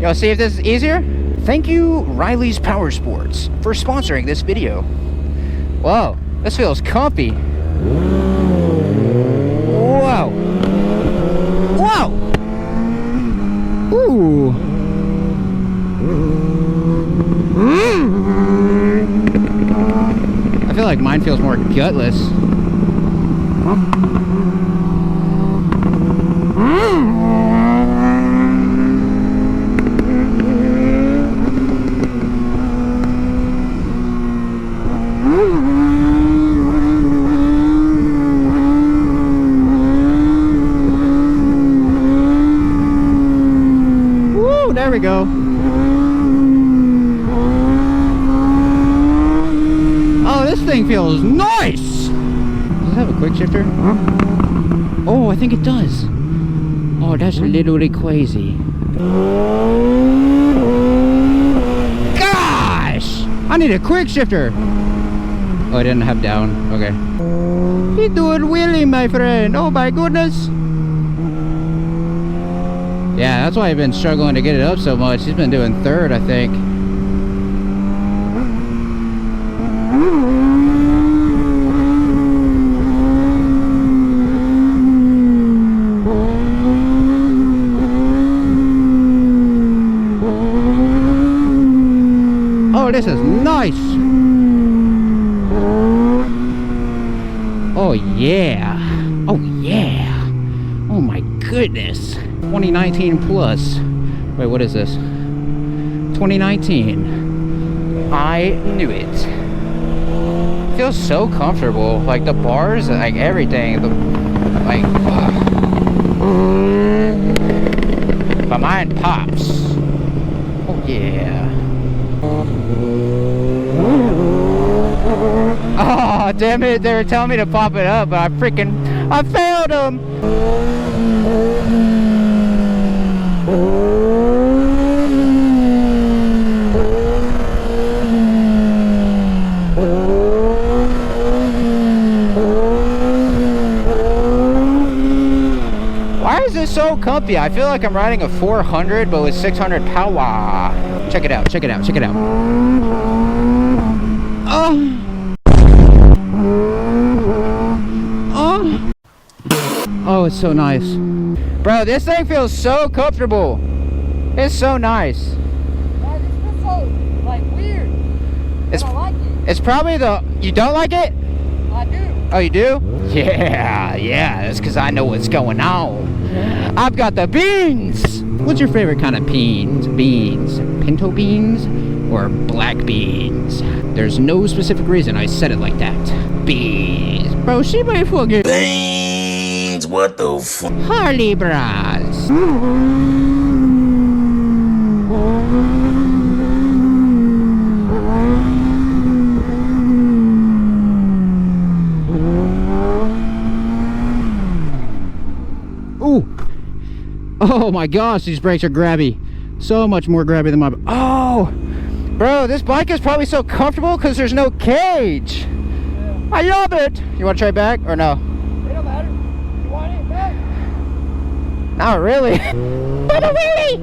Y'all see if this is easier? Thank you, Riley's Power Sports, for sponsoring this video. Whoa, this feels comfy. Whoa. Whoa. Ooh. I feel like mine feels more gutless. Woo, there we go. Oh, this thing feels nice. Does it have a quick shifter? Oh, I think it does. Oh, that's literally crazy. Gosh! I need a quick shifter. Oh, I didn't have down. Okay. He's doing wheelie, my friend. Oh my goodness. Yeah, that's why I've been struggling to get it up so much. He's been doing third, I think. Oh, this is nice. Oh yeah. Oh yeah. Oh my goodness. 2019 plus. Wait, what is this? 2019. I knew it. Feels so comfortable. Like the bars, like everything. Like, my mind pops. Oh yeah. Oh, damn it. They were telling me to pop it up, but I failed them. Why is this so comfy? I feel like I'm riding a 400, but with 600 power. Check it out, check it out, check it out. Oh. Oh, it's so nice. Bro, this thing feels so comfortable. It's so nice. Yeah, this feels so, like, weird. I don't like it. It's probably the... You don't like it? I do. Oh, you do? Yeah, that's because I know what's going on. I've got the beans. What's your favorite kind of beans? Beans? Pinto beans or black beans? There's no specific reason I said it like that. Beans. Bro, she might forget. Beans, what the fuck? Harley bras. Ooh. Oh my gosh, these brakes are grabby. So much more grabby than my... Oh! Bro, this bike is probably so comfortable because there's no cage. Yeah. I love it. You want to try back or no? It don't matter. You want it back? Not really. But a wheelie!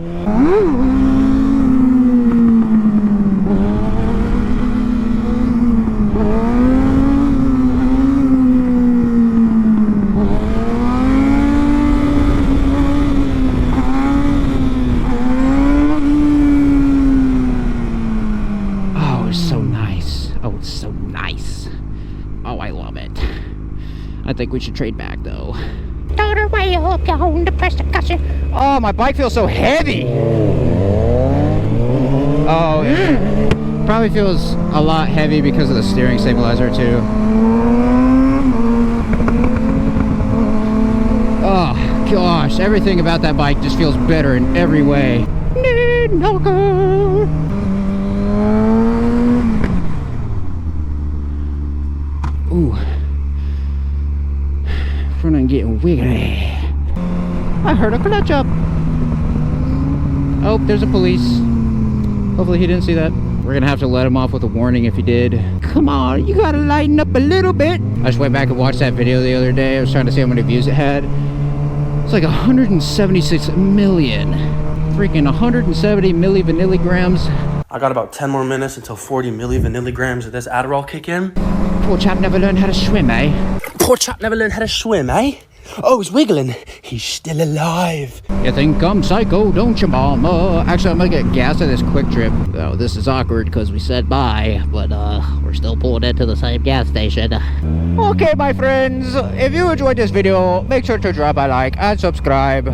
I think we should trade back though. Oh, my bike feels so heavy. Oh, yeah. Probably feels a lot heavy because of the steering stabilizer too. Oh gosh, everything about that bike just feels better in every way. Ooh. Front end getting wiggly. I heard a clutch up. Oh, there's a police. Hopefully he didn't see that. We're gonna have to let him off with a warning if he did. Come on, you gotta lighten up a little bit. I just went back and watched that video the other day. I was trying to see how many views it had. It's like 176 million. freaking 170 millivanilligrams. I got about 10 more minutes until 40 millivanilligrams of this Adderall kick in. Poor chap never learned how to swim, eh? Poor chap never learned how to swim, eh? Oh, he's wiggling. He's still alive. You think I'm psycho, don't you, mama? Actually, I'm gonna get gas at this quick trip. Oh, this is awkward because we said bye, but we're still pulling into the same gas station. Okay, my friends, if you enjoyed this video, make sure to drop a like and subscribe.